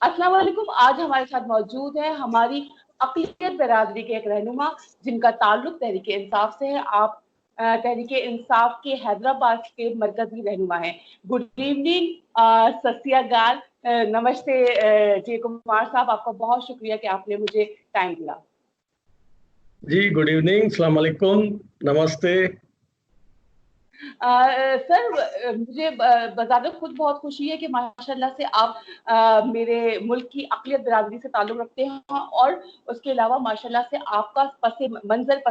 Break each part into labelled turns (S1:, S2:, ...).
S1: अस्सलाम वालेकुम। आज हमारे साथ मौजूद है हमारी अक़लियत बिरादरी के एक रहनुमा जिनका ताल्लुक तहरीक इंसाफ से है। आप तहरीक इंसाफ के हैदराबाद के मरकजी रहनुमा हैं। गुड इवनिंग, सत श्री अकाल, नमस्ते जी कुमार साहब, आपका बहुत शुक्रिया कि आपने मुझे टाइम दिया।
S2: जी गुड इवनिंग, अस्सलाम वालेकुम, नमस्ते।
S1: सर, मुझे बज़ाहिर खुद बहुत खुशी है कि माशाल्लाह से आप मेरे मुल्क की अक़लियत बिरादरी से ताल्लुक़ रखते हैं और उसके अलावा माशाल्लाह से आपका पसे मंज़र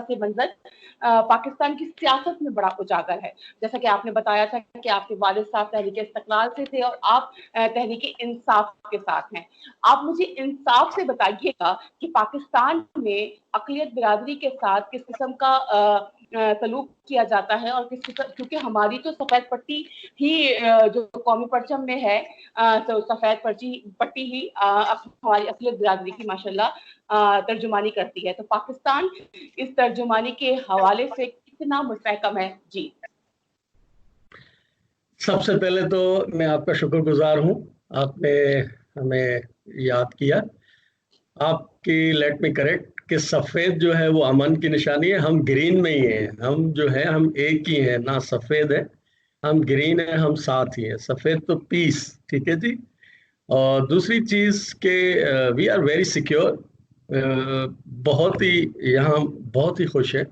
S1: पाकिस्तान की सियासत में बड़ा उजागर है। जैसा कि आपने बताया था कि आपके वालिद साहब तहरीक इस्तक़लाल से थे और आप तहरीक इंसाफ के साथ हैं। आप मुझे इंसाफ से बताइएगा कि पाकिस्तान में अक़लियत बिरादरी के साथ किस किस्म का सलूक किया जाता है और क्योंकि हमारी तो सफेद पट्टी ही जो कौमी परचम में है, तो सफेद पट्टी ही हमारी अक़लियत बिरादरी की माशाल्लाह तर्जुमानी करती है। तो पाकिस्तान इस तर्जुमानी के हवाले से कितना मुस्तहकम है? जी,
S2: सबसे पहले तो मैं आपका शुक्रगुजार हूँ, आपने हमें याद किया। आपकी लेट मी करेक्ट कि सफ़ेद जो है वो अमन की निशानी है। हम ग्रीन में ही हैं, हम जो है हम एक ही हैं, ना सफ़ेद है, हम ग्रीन है, हम साथ ही हैं। सफ़ेद तो पीस, ठीक है जी। और दूसरी चीज़ के वी आर वेरी सिक्योर, बहुत ही यहाँ बहुत ही खुश है।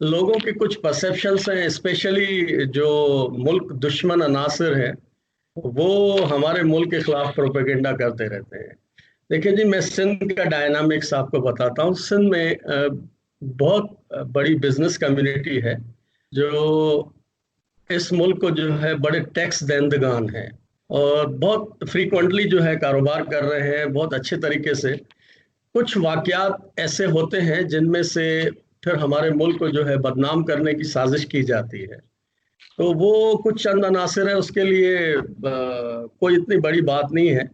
S2: लोगों के कुछ परसेप्शंस हैं, स्पेशली जो मुल्क दुश्मन अनासर हैं वो हमारे मुल्क के खिलाफ प्रोपेगेंडा करते रहते हैं। देखिए जी, मैं सिंध का डायनामिक्स आपको बताता हूँ। सिंध में बहुत बड़ी बिजनेस कम्युनिटी है जो इस मुल्क को जो है बड़े टैक्स देंदगान हैं और बहुत फ्रीक्वेंटली जो है कारोबार कर रहे हैं बहुत अच्छे तरीके से। कुछ वाकयात ऐसे होते हैं जिनमें से फिर हमारे मुल्क को जो है बदनाम करने की साजिश की जाती है। तो वो कुछ चंद अनासिर है, उसके लिए कोई इतनी बड़ी बात नहीं है।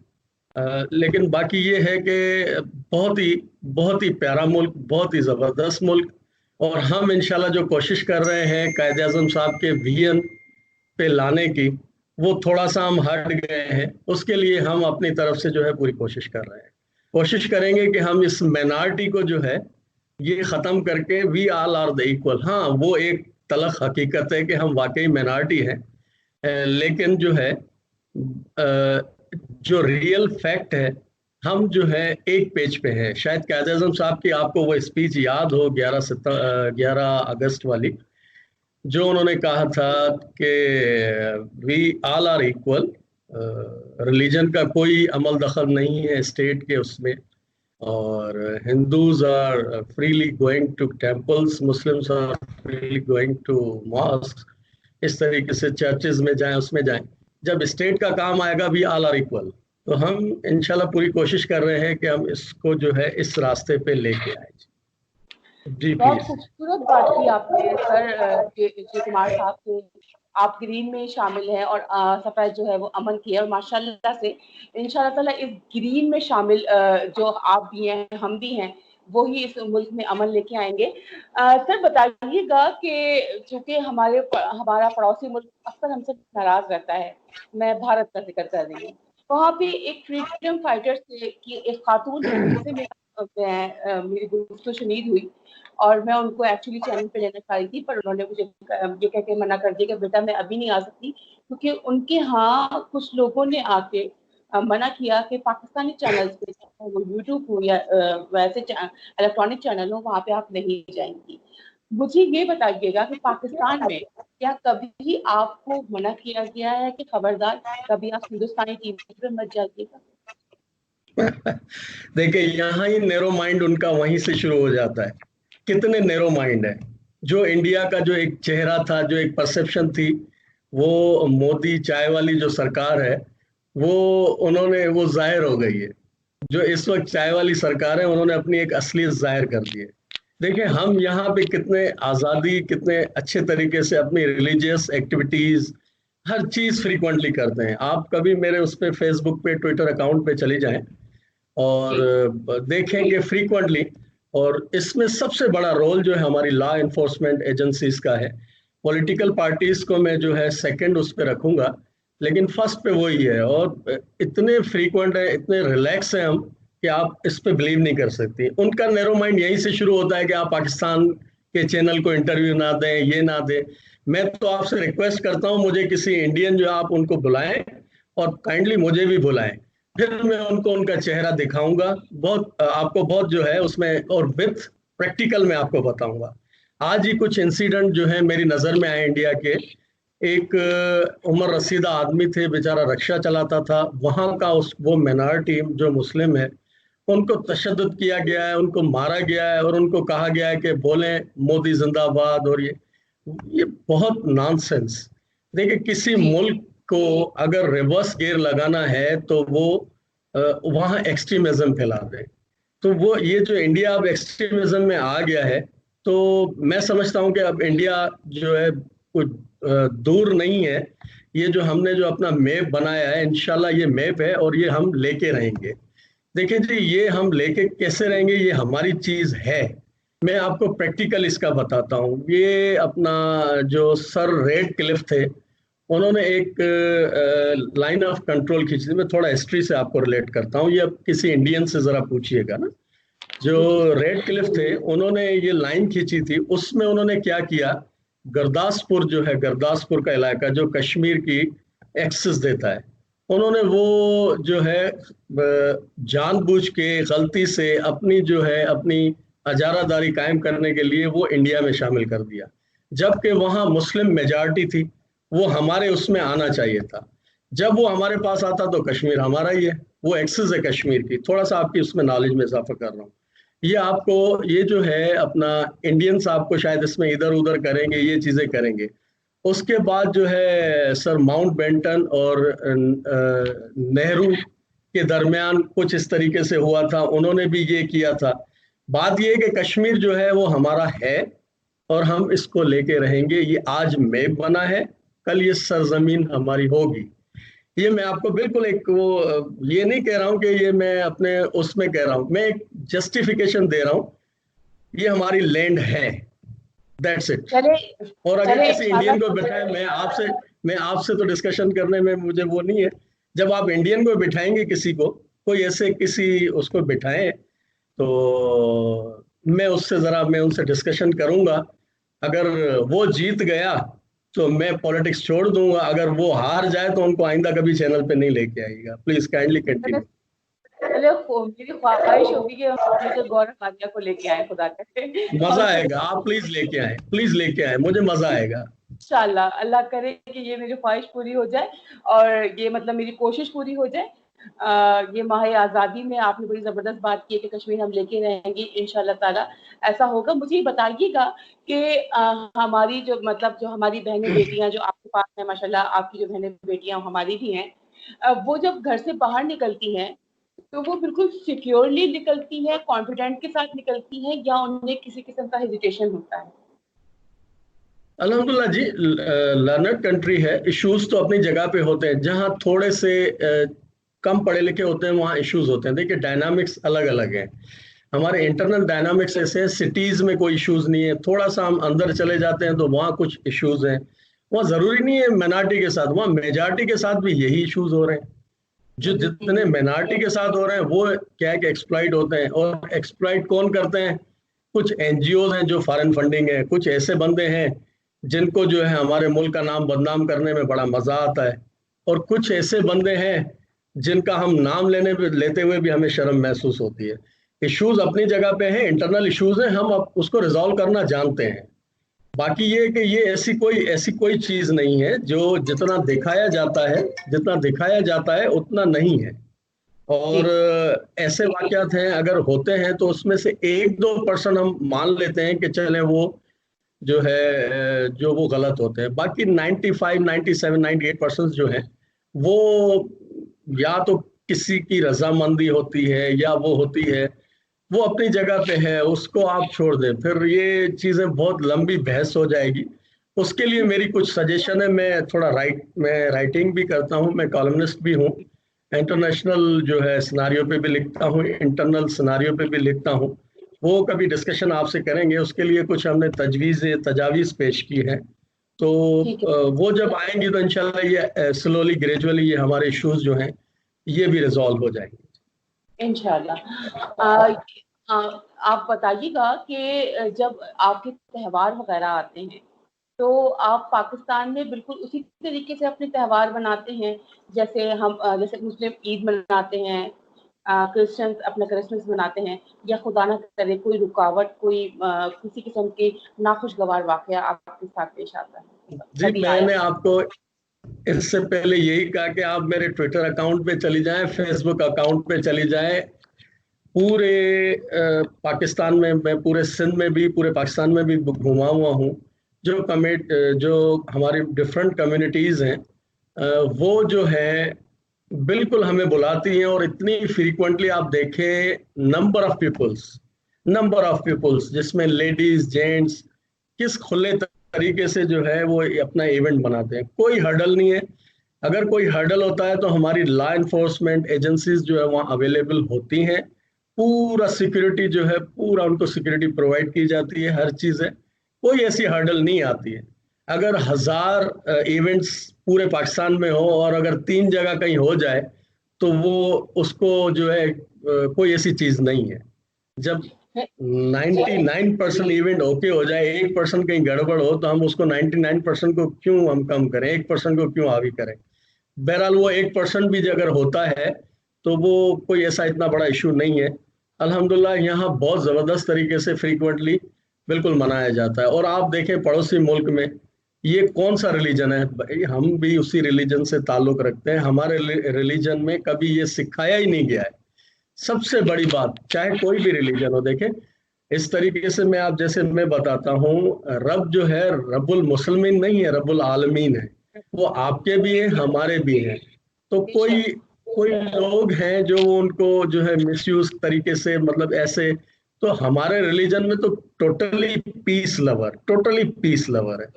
S2: लेकिन बाकी ये है कि बहुत ही प्यारा मुल्क, बहुत ही ज़बरदस्त मुल्क। और हम इंशाल्लाह जो कोशिश कर रहे हैं कायद-ए-आज़म साहब के विजन पे लाने की, वो थोड़ा सा हम हट गए हैं। उसके लिए हम अपनी तरफ से जो है पूरी कोशिश कर रहे हैं। कोशिश करेंगे कि हम इस माइनॉरिटी को जो है ये ख़त्म करके we all are the equal. हाँ, वो एक तलख़ हकीकत है कि हम वाकई माइनॉरिटी हैं, लेकिन जो है जो रियल फैक्ट है, हम जो है एक पेज पे हैं। शायद कायद-ए-आज़म साहब की आपको वो स्पीच याद हो 11 अगस्त वाली, जो उन्होंने कहा था कि we all are equal, religion का कोई अमल दखल नहीं है स्टेट के उसमें, और Hindus are freely going to temples, Muslims are freely going to mosque. इस तरीके से चर्चेज में जाएं, उसमें जाएं। जब स्टेट का काम आएगा वी ऑल आर इक्वल। तो हम इंशाल्लाह पूरी कोशिश कर रहे हैं कि हम इसको जो है इस रास्ते पे लेके आए। जी
S1: बहुत
S2: प्लीज।
S1: खूबसूरत बात की आपने सर जी कुमार साहब से। आप ग्रीन में शामिल हैं और सफेद जो है वो अमन की है और माशाल्लाह से इंशाल्लाह ताला इस ग्रीन में शामिल जो आप भी हैं, हम भी हैं, वो ही इस मुल्क में अमन लेके आएंगे। सर बताइएगा कि चूंकि हमारा पड़ोसी मुल्क अक्सर हमसे नाराज रहता है, मैं भारत का जिक्र कर रही हूँ। वहाँ पे एक फ्रीडम फाइटर से की एक खातून है जिनसे मेरी गुफ्तगू शुनीद हुई और मैं उनको एक्चुअली चैनल पे लेना चाह रही थी, पर उन्होंने मुझे ये कह के मना कर दिया कि बेटा मैं अभी नहीं आ सकती, क्योंकि उनके यहाँ कुछ लोगों ने आके मना किया कि पाकिस्तानी चैनल्स पे, वो यूट्यूब हो या वैसे इलेक्ट्रॉनिक चैनल हो, वहाँ पे आप नहीं जाएंगी। मुझे ये बताइएगा कि पाकिस्तान में क्या कभी आपको मना किया गया है कि खबरदार कभी आप हिंदुस्तानी टीवी पे मत जाइएगा?
S2: देखिए, यहाँ ही नैरो माइंड उनका वहीं से शुरू हो जाता है। कितने नैरो माइंड है। जो इंडिया का जो एक चेहरा था, जो एक परसेप्शन थी, वो मोदी चाय वाली जो सरकार है वो उन्होंने वो जाहिर हो गई है। जो इस वक्त चाय वाली सरकार है उन्होंने अपनी एक असलियत जाहिर कर दी है। देखिए, हम यहाँ पे कितने आज़ादी, कितने अच्छे तरीके से अपनी रिलीजियस एक्टिविटीज़ हर चीज़ फ्रीक्वेंटली करते हैं। आप कभी मेरे उस पे फेसबुक पे, ट्विटर अकाउंट पे चले जाएं और देखेंगे फ्रीक्वेंटली। और इसमें सबसे बड़ा रोल जो है हमारी लॉ इन्फोर्समेंट एजेंसीज का है। पॉलिटिकल पार्टीज को मैं जो है सेकंड उस पर रखूंगा, लेकिन फर्स्ट पे वही है, और इतने फ्रीक्वेंट है, इतने रिलैक्स हैं हम कि आप इस पे बिलीव नहीं कर सकती। उनका नैरो माइंड यहीं से शुरू होता है कि आप पाकिस्तान के चैनल को इंटरव्यू ना दें, ये ना दें। मैं तो आपसे रिक्वेस्ट करता हूँ, मुझे किसी इंडियन जो आप उनको बुलाएं, और काइंडली मुझे भी बुलाएं, फिर मैं उनको उनका चेहरा दिखाऊंगा, बहुत आपको बहुत जो है उसमें, और विथ प्रैक्टिकल मैं आपको बताऊंगा। आज ही कुछ इंसिडेंट जो है मेरी नजर में आए इंडिया के। एक उमर रसीदा आदमी थे, बेचारा रिक्शा चलाता था, वहां का उस वो माइनॉरिटी जो मुस्लिम है, उनको तशद्दुद किया गया है, उनको मारा गया है, और उनको कहा गया है कि बोलें मोदी जिंदाबाद। और ये बहुत नॉनसेंस। देखिए, किसी
S1: जी
S2: मुल्क को अगर रिवर्स गियर लगाना है तो वो वहाँ एक्सट्रीमिज्म फैला दे। तो वो ये जो इंडिया अब एक्सट्रीमिज्म में आ गया है, तो मैं समझता हूँ कि अब इंडिया जो है कुछ दूर नहीं है। ये जो हमने जो अपना मैप बनाया है, इंशाल्लाह ये मैप है और ये हम लेके रहेंगे। देखिए जी, ये हम लेके कैसे रहेंगे, ये हमारी चीज है। मैं आपको प्रैक्टिकल इसका बताता हूँ। ये अपना जो सर रेड क्लिफ थे, उन्होंने एक लाइन ऑफ कंट्रोल खींची थी। मैं थोड़ा हिस्ट्री से आपको रिलेट करता हूँ, ये अब किसी इंडियन से जरा पूछिएगा ना। जो
S1: जी जी
S2: रेड क्लिफ थे, उन्होंने ये लाइन खींची थी। उसमें उन्होंने क्या किया, गुरदासपुर जो है, गुरदासपुर का इलाका जो कश्मीर की एक्सेस देता है, उन्होंने वो जो है जानबूझ के गलती से अपनी जो है अपनी अजारादारी कायम करने के लिए वो इंडिया में शामिल कर दिया, जबकि वहाँ मुस्लिम मेजॉरिटी थी। वो हमारे उसमें आना चाहिए था। जब वो हमारे पास आता तो कश्मीर हमारा ही है, वो एक्सेस है कश्मीर की। थोड़ा सा आपकी उसमें नॉलेज में इजाफा कर रहा हूँ। ये आपको, ये जो है अपना, इंडियंस आपको शायद इसमें इधर उधर करेंगे, ये चीजें करेंगे। उसके बाद जो है सर माउंट बेंटन और नेहरू के दरमियान कुछ इस तरीके से हुआ था, उन्होंने भी ये किया था। बात ये है कि कश्मीर जो है वो हमारा है, और हम इसको लेके रहेंगे। ये आज मैप बना है, कल ये सरजमीन हमारी होगी। ये मैं आपको बिल्कुल एक वो ये नहीं कह रहा हूं कि ये मैं अपने उसमें कह रहा हूं, मैं एक जस्टिफिकेशन दे रहा हूं। ये हमारी लैंड है, दैट्स इट।
S1: चले
S2: और अगर
S1: चले
S2: किसी इंडियन को
S1: इंशाल्लाह।
S2: बिठाए, मैं आपसे तो डिस्कशन करने में मुझे वो नहीं है। जब आप इंडियन को बिठाएंगे किसी को, कोई ऐसे किसी उसको बिठाएं, तो मैं उनसे डिस्कशन करूंगा। अगर वो जीत गया तो मैं पॉलिटिक्स छोड़ दूंगा, अगर वो हार जाए तो उनको आइंदा कभी चैनल पे नहीं लेके आएगा। प्लीज काइंडली
S1: चले
S2: कंटिन्यू।
S1: चले मेरी ख्वाहिश होगी कि हम मिलकर गौरव भाटिया को लेके आए, खुदा करे।
S2: मजा
S1: और
S2: आएगा, आप प्लीज लेके आए, प्लीज लेके आए, मुझे मजा आएगा।
S1: इंशाल्लाह अल्लाह करे कि ये मेरी ख्वाहिश पूरी हो जाए, और ये मतलब मेरी कोशिश पूरी हो जाए। ये माह आज़ादी में आपने बड़ी ज़बरदस्त बात की है कि कश्मीर हम लेके रहेंगे, इंशाल्लाह ताला ऐसा होगा। मुझे ये बताइएगा कि हमारी जो मतलब जो हमारी बहनें बेटियां जो आपके पास हैं, माशाल्लाह आपकी जो बहनें बेटियां हमारी भी हैं, वो जब घर से बाहर निकलती हैं तो वो बिल्कुल सिक्योरली निकलती हैं, कॉन्फिडेंट के साथ निकलती हैं, या उन्हें किसी किस्म का हेजिटेशन होता है?
S2: अल्हम्दुलिल्लाह जी, लर्नड कंट्री है। इश्यूज तो अपनी जगह पे होते हैं। जहाँ थोड़े से कम पढ़े लिखे होते हैं वहाँ इश्यूज होते हैं। देखिए, डायनामिक्स अलग अलग हैं। हमारे
S1: जी
S2: इंटरनल डायनामिक्स ऐसे हैं, सिटीज में कोई इश्यूज नहीं है। थोड़ा सा हम अंदर चले जाते हैं तो वहाँ कुछ इश्यूज हैं। वहाँ जरूरी नहीं है माइनॉरिटी के साथ, वहाँ मेजॉरिटी के साथ भी यही इश्यूज हो रहे हैं। जो जितने माइनॉरिटी के साथ हो रहे हैं वो क्या है कि एक्सप्लॉइट होते हैं। और एक्सप्लॉइट कौन करते हैं? कुछ एनजीओ हैं जो फॉरेन फंडिंग है, कुछ ऐसे बंदे हैं जिनको जो है हमारे मुल्क का नाम बदनाम करने में बड़ा मजा आता है, और कुछ ऐसे बंदे हैं जिनका हम नाम लेते हुए भी हमें शर्म महसूस होती है। इश्यूज अपनी जगह पे हैं, इंटरनल इश्यूज हैं, हम अब उसको रिजॉल्व करना जानते हैं। बाकी ये कि ये ऐसी कोई चीज नहीं है जो जितना दिखाया जाता है उतना नहीं है।
S1: जी
S2: और ऐसे वाकयात हैं, अगर होते हैं तो उसमें से 1-2% हम मान लेते हैं कि चले वो जो है जो वो गलत होते हैं। बाकी 95, 97, 98% जो है वो या तो किसी की रजामंदी होती है या वो होती है, वो अपनी जगह पे है, उसको आप छोड़ दें। फिर ये चीजें बहुत लंबी बहस हो जाएगी। उसके लिए मेरी कुछ सजेशन है। मैं राइटिंग भी करता हूँ, मैं कॉलमनिस्ट भी हूँ। इंटरनेशनल जो है सिनारियो पे भी लिखता हूँ, इंटरनल सिनारियो पे भी लिखता हूँ। वो कभी डिस्कशन आपसे करेंगे। उसके लिए कुछ हमने तजावीज़ पेश की है, तो
S1: ठीक है।
S2: वो जब आएंगी तो इंशाल्लाह ये स्लोली ग्रेजुअली ये हमारे इश्यूज जो हैं ये भी रिजॉल्व हो जाएंगे।
S1: इंशाल्लाह। आप बताइएगा कि जब आपके त्योहार वगैरह आते हैं तो आप पाकिस्तान में बिल्कुल उसी तरीके से अपने त्योहार मनाते हैं जैसे हम जैसे मुस्लिम ईद मनाते हैं, क्रिश्चियंस अपना क्रिसमस मनाते हैं, या खुदा ना करे कोई रुकावट, कोई किसी किस्म की नाखुशगवार वाकया आपके साथ पेश आता है?
S2: जी,
S1: कभी आया?
S2: मैंने आपको इससे पहले यही कहा कि आप मेरे ट्विटर अकाउंट पे चली जाएं, फेसबुक अकाउंट पे चली जाएं। पूरे पाकिस्तान में, मैं पूरे सिंध में भी, पूरे पाकिस्तान में भी घुमा हुआ हूँ। जो हमारी डिफरेंट कम्युनिटीज हैं वो जो है बिल्कुल हमें बुलाती हैं, और इतनी फ्रीक्वेंटली आप देखें, नंबर ऑफ पीपल्स जिसमें लेडीज जेंट्स किस खुले तरीके से जो है वो अपना इवेंट बनाते हैं। कोई हर्डल नहीं है। अगर कोई हर्डल होता है तो हमारी लॉ एनफोर्समेंट एजेंसीज जो है वहाँ अवेलेबल होती हैं। पूरा सिक्योरिटी जो है, पूरा उनको सिक्योरिटी प्रोवाइड की जाती है, हर चीज़ है। कोई ऐसी हर्डल नहीं आती है। अगर 1000 इवेंट्स पूरे पाकिस्तान में हो और अगर 3 जगह कहीं हो जाए तो वो उसको जो है कोई ऐसी चीज नहीं है। जब 99% इवेंट ओके हो जाए, 1% कहीं गड़बड़ हो तो हम उसको 99% को क्यों हम कम करें, 1% को क्यों हावी करें। बहरहाल वो 1% भी अगर होता है तो वो कोई ऐसा इतना बड़ा इशू नहीं है। अल्हम्दुलिल्लाह यहाँ बहुत जबरदस्त तरीके से फ्रीक्वेंटली बिल्कुल मनाया जाता है। और आप देखें पड़ोसी मुल्क में ये कौन सा रिलीजन है, भाई हम भी उसी रिलीजन से ताल्लुक रखते हैं। हमारे रिलीजन में कभी ये सिखाया ही नहीं गया है। सबसे बड़ी बात, चाहे कोई भी रिलीजन हो, देखें इस तरीके से मैं आप जैसे मैं बताता हूँ, रब जो है रब्बुल मुस्लिमीन नहीं है, रब्बुल आलमीन है। वो आपके भी हैं, हमारे भी हैं। तो कोई कोई लोग हैं जो उनको जो है मिसयूज तरीके से, मतलब ऐसे, तो हमारे रिलीजन में तो टोटली पीस लवर है।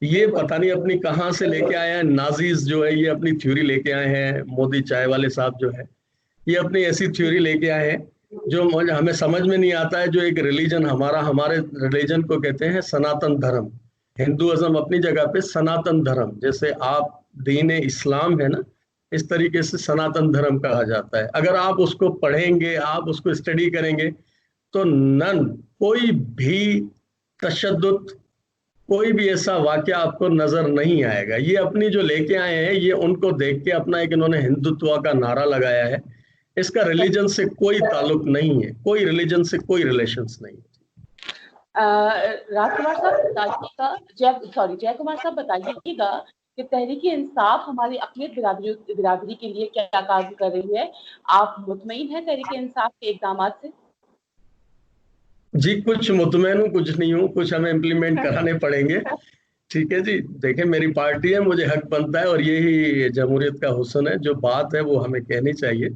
S2: ये पता नहीं अपनी कहाँ से लेके आए हैं, नाजीज जो है ये अपनी थ्योरी लेके आए हैं, मोदी चाय वाले साहब जो है ये अपनी ऐसी थ्योरी लेके आए हैं जो हमें समझ में नहीं आता है। जो एक रिलीजन हमारे रिलीजन को कहते हैं सनातन धर्म। हिंदुइज्म अपनी जगह पे, सनातन धर्म जैसे आप दीन इस्लाम है ना, इस तरीके से सनातन धर्म कहा जाता है। अगर आप उसको पढ़ेंगे, आप उसको स्टडी करेंगे तो कोई भी तशद्दुद, कोई भी ऐसा वाकया आपको नजर नहीं आएगा। ये अपनी जो लेके आए हैं ये उनको देख के अपना एक इन्होंने हिंदुत्व का नारा लगाया है। इसका रिलीजन से कोई ताल्लुक नहीं है, कोई रिलीजन से कोई रिलेशंस नहीं है।
S1: राजकुमार साहब बताइएगा, जय कुमार साहब बताइएगा कि तहरीक इंसाफ हमारी अक़लियत बिरादरी के लिए क्या काम कर रही है? आप मुतमईन हैं तहरीक इंसाफ के इक़दाम से?
S2: जी, कुछ मुतमईन हूँ, कुछ नहीं हूँ, कुछ हमें इम्प्लीमेंट कराने पड़ेंगे। ठीक है जी, देखें मेरी पार्टी है, मुझे हक बनता है, और यही जमहूरियत का हुस्न है। जो बात है वो हमें कहनी चाहिए।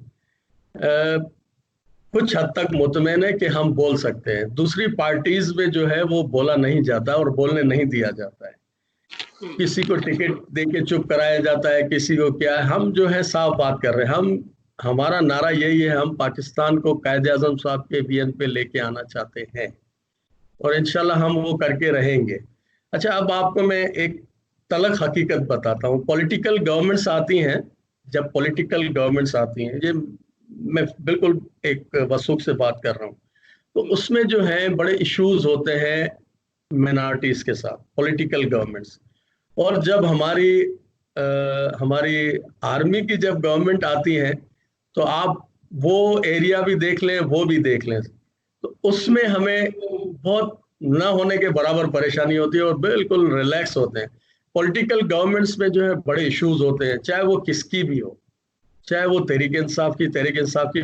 S2: कुछ हद तक मुतमईन है कि हम बोल सकते हैं। दूसरी पार्टीज में जो है वो बोला नहीं जाता और बोलने नहीं दिया जाता है। किसी को टिकट देके चुप कराया जाता है, किसी को क्या है। हम जो है साफ बात कर रहे हैं। हमारा नारा यही है, हम पाकिस्तान को कायदे आज़म साहब के विजन पे लेके आना चाहते हैं, और इंशाल्लाह हम वो करके रहेंगे। अच्छा, अब आपको मैं एक तलख हकीकत बताता हूँ। पॉलिटिकल गवर्नमेंट्स आती हैं, जब पॉलिटिकल गवर्नमेंट्स आती हैं, ये मैं बिल्कुल एक वसूख से बात कर रहा हूँ, तो उसमें जो है बड़े इश्यूज होते हैं मिनॉरिटीज के साथ, पॉलिटिकल गवर्नमेंट्स। और जब हमारी आर्मी की जब गवर्नमेंट आती है तो आप वो एरिया भी देख लें, वो भी देख लें, तो उसमें हमें बहुत न होने के बराबर परेशानी होती है और बिल्कुल रिलैक्स होते हैं। पॉलिटिकल गवर्नमेंट्स में जो है बड़े इश्यूज होते हैं, चाहे वो किसकी भी हो, चाहे वो तहरीक इंसाफ की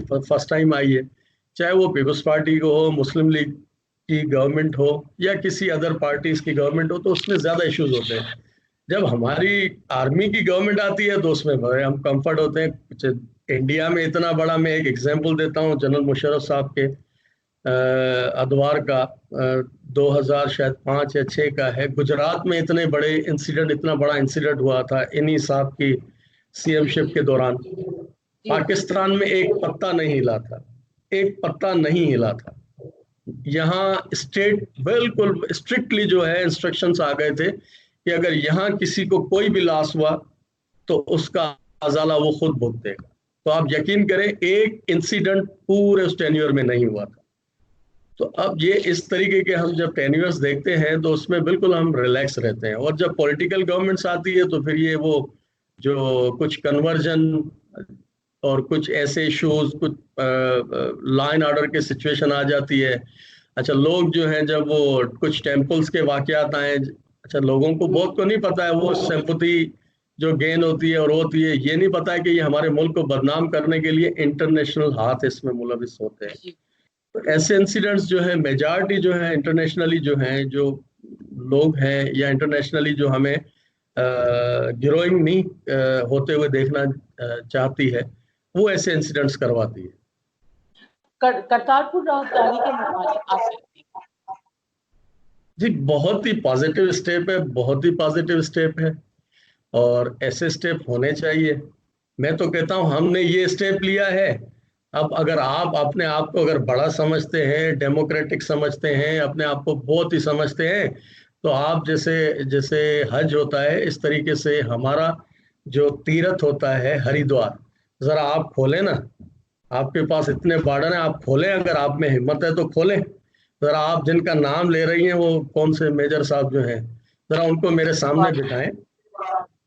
S2: फर्स्ट टाइम आई है, चाहे वो पीपल्स पार्टी को हो, मुस्लिम लीग की गवर्नमेंट हो, या किसी अदर पार्टीज की गवर्नमेंट हो, तो उसमें ज्यादा इश्यूज होते हैं। जब हमारी आर्मी की गवर्नमेंट आती है तो उसमें बड़े हम कंफर्ट होते हैं। इंडिया में इतना बड़ा, मैं एक एग्जांपल देता हूँ, जनरल मुशर्रफ साहब के अदवार का 2000 शायद 5 या 6 का है, गुजरात में इतना बड़ा इंसिडेंट हुआ था इन्हीं साहब की सीएमशिप के दौरान। पाकिस्तान में एक पत्ता नहीं हिला था, एक पत्ता नहीं हिला था। यहाँ स्टेट बिल्कुल स्ट्रिक्टली जो है इंस्ट्रक्शंस आ गए थे कि अगर यहाँ किसी को कोई भी लॉस हुआ तो उसका अजाला वो खुद भुगतेगा। तो आप यकीन करें एक इंसिडेंट पूरे उस टेन्योर में नहीं हुआ था। तो अब ये इस तरीके के हम जब टेन्योर्स देखते हैं तो उसमें बिल्कुल हम रिलैक्स रहते हैं। और जब पॉलिटिकल गवर्नमेंट्स आती है तो फिर ये वो जो कुछ कन्वर्जन और कुछ ऐसे इश्यूज, कुछ लॉ एंड ऑर्डर के सिचुएशन आ जाती है। अच्छा, लोग जो हैं जब वो कुछ टेम्पल्स के वाकयात आए, अच्छा लोगों को बहुत को नहीं पता है, वो सिंपैथी जो गेन होती है और होती है, ये नहीं पता है कि ये हमारे मुल्क को बदनाम करने के लिए इंटरनेशनल हाथ इसमें मुलविस होते हैं। तो ऐसे इंसिडेंट्स जो है मेजॉरिटी जो है इंटरनेशनली जो हैं, जो लोग हैं या इंटरनेशनली जो हमें गिरोइंग नहीं होते हुए देखना चाहती है, वो ऐसे इंसिडेंट्स करवाती है।
S1: करतारपुर राहदारी के मुताबिक आप
S2: जी बहुत ही पॉजिटिव स्टेप है, बहुत ही पॉजिटिव स्टेप है और ऐसे स्टेप होने चाहिए। मैं तो कहता हूं हमने ये स्टेप लिया है, अब अगर आप अपने आप को अगर बड़ा समझते हैं, डेमोक्रेटिक समझते हैं, अपने आप को बहुत ही समझते हैं, तो आप जैसे जैसे हज होता है इस तरीके से हमारा जो तीर्थ होता है हरिद्वार, जरा आप खोलें ना, आपके पास इतने बार्डर हैं, आप खोलें, अगर आप में हिम्मत है तो खोलें। जरा आप जिनका नाम ले रही हैं वो कौन से मेजर साहब जो हैं, जरा उनको मेरे सामने बिठाएं।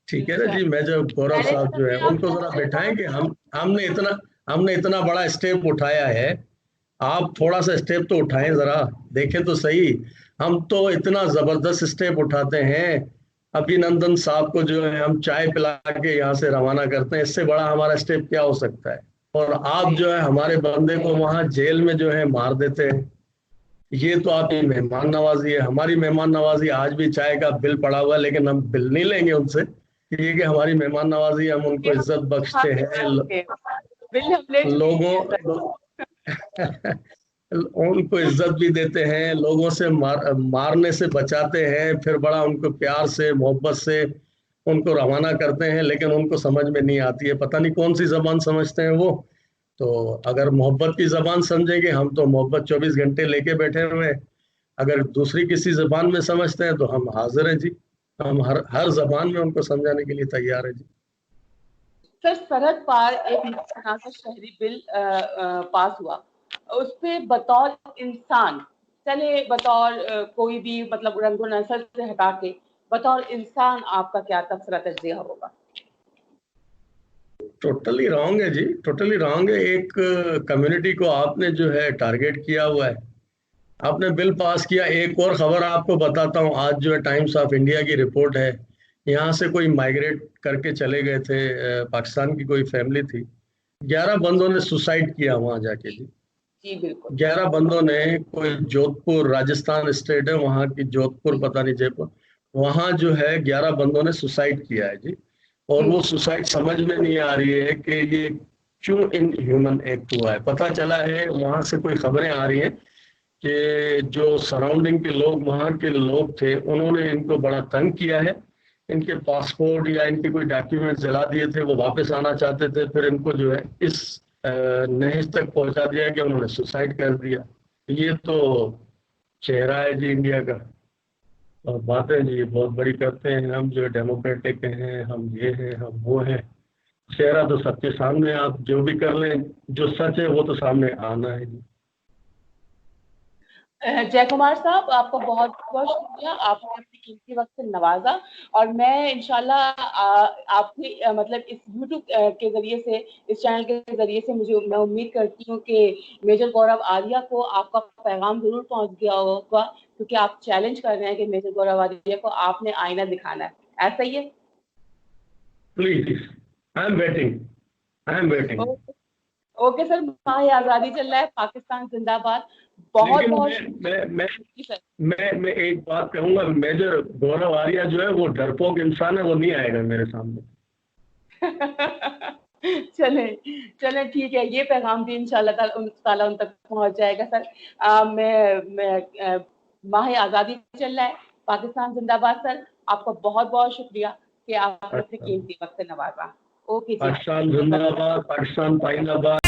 S2: ठीक है ना जी, मेजर गौरव साहब जो है उनको जरा बिठाएं कि हमने इतना बड़ा स्टेप उठाया है, आप थोड़ा सा स्टेप तो उठाएं, जरा देखें तो सही। हम तो इतना जबरदस्त स्टेप उठाते हैं, अभिनंदन साहब को जो है हम चाय पिला के यहाँ से रवाना करते हैं, इससे बड़ा हमारा स्टेप क्या हो सकता है। और आप जो है हमारे बंदे को वहां जेल में जो है मार देते हैं, ये तो आपकी मेहमान नवाजी है। हमारी मेहमान नवाजी आज भी चाय का बिल पड़ा हुआ है, लेकिन हम बिल नहीं लेंगे उनसे, ये कि हमारी मेहमान नवाजी, हम उनको इज्जत बख्शते हैं। लोगों उनको इज्जत भी देते हैं, लोगों से मारने से बचाते हैं, फिर बड़ा उनको प्यार से मोहब्बत से उनको रवाना करते हैं, लेकिन उनको समझ में नहीं आती है, पता नहीं कौन सी जबान समझते हैं वो। तो अगर मोहब्बत की जबान समझेंगे, हम तो मोहब्बत 24 घंटे लेके बैठे हुए हैं। अगर दूसरी किसी जबान में समझते हैं तो हम हाजिर हैं जी, हम हर जबान में उनको समझाने के लिए तैयार है जी।
S1: सर, सरहद पार एक मुनासिब शहरी बिल पास हुआ, उस पे बतौर इंसान, चले बतौर कोई भी मतलब रंगो नस्ल से हटा के, बतौर इंसान आपका क्या तबसरा तज्जिया होगा?
S2: टोटली रॉन्ग है जी, टोटली रॉन्ग है। एक कम्युनिटी को आपने जो है टारगेट किया हुआ है, आपने बिल पास किया। एक और खबर आपको बताता हूँ, आज जो है टाइम्स ऑफ इंडिया की रिपोर्ट है, यहाँ से कोई माइग्रेट करके चले गए थे, पाकिस्तान की कोई फैमिली थी, 11 बंदों ने सुसाइड किया वहां जाके जी।
S1: जी बिल्कुल।
S2: 11 बंदों ने, कोई जोधपुर राजस्थान स्टेट है वहां की, जोधपुर पता नहीं जयपुर, वहां जो है 11 बंदों ने सुसाइड किया है जी। और वो सुसाइड समझ में नहीं आ रही है कि ये क्यों इन ह्यूमन एक्ट हुआ है। पता चला है वहां से कोई खबरें आ रही हैं कि जो सराउंडिंग के लोग, वहां के लोग थे, उन्होंने इनको बड़ा तंग किया है, इनके पासपोर्ट या इनके कोई डॉक्यूमेंट जला दिए थे, वो वापस आना चाहते थे, फिर इनको जो है इस नहज तक पहुंचा दिया कि उन्होंने सुसाइड कर दिया। ये तो चेहरा है जी इंडिया का, और बातें जी बहुत बड़ी करते हैं हम जो डेमोक्रेटिक हैं, हम ये हैं, हम वो हैं। चेहरा तो सबके सामने, आप जो भी कर लें, जो सच है वो तो सामने आना है जी।
S1: जय कुमार साहब, आपका बहुत बहुत शुक्रिया, आपने अपने कीमती वक्त से नवाजा। और मैं इंशाल्लाह आपकी मतलब इस यूट्यूब के जरिए से, इस चैनल के जरिए से मैं उम्मीद करती हूँ कि मेजर गौरव आर्या को आपका पैगाम जरूर पहुंच गया होगा, क्योंकि आप चैलेंज कर रहे हैं कि मेजर गौरव आर्या को आपने आईना दिखाना है, ऐसा ही है?
S2: Please, I am waiting.
S1: Okay sir, माह आजादी चल रहा है, पाकिस्तान जिंदाबाद। बहुत
S2: मैं एक बात कहूंगा, मेजर गौरव आर्या जो है वो डरपोक इंसान है, वो नहीं आएगा मेरे सामने।
S1: चले ठीक है, ये पैगाम भी इंशाल्लाह ताला उन तक पहुंच जाएगा सर। मैं माह आजादी चल रहा है, पाकिस्तान जिंदाबाद सर। आपका बहुत बहुत शुक्रिया कि आपने अपने कीमती वक्त से नवाजा। ओके जी,
S2: पाकिस्तान जिंदाबाद, पाकिस्तान पाइंदाबाद।